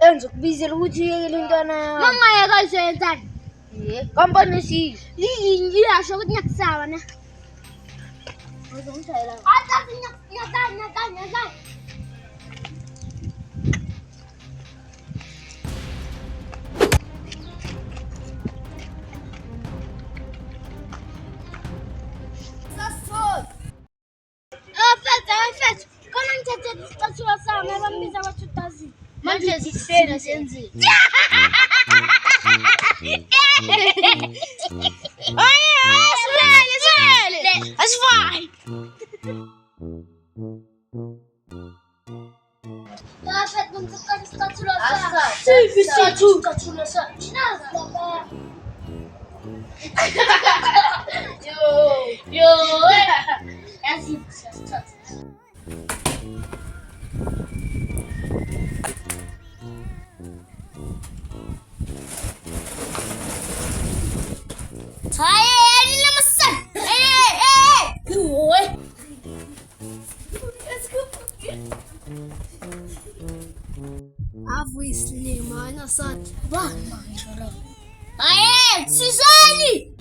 Tanzuk bizil ujiye gelintana. Mangaya kalso yentan. Company si. Hindi asyo ko nyaksawa na. Ata nyak. Afet. Konan tete tasura sana ben bize vakit Manchester senzi. Asfai. Afet bentuk tasura Asa. tasura sana. Yo. Yazayım. Hayır, dinlemezsin. Oy. Afu Slimana sat. Bak. Hayır, Süzeli.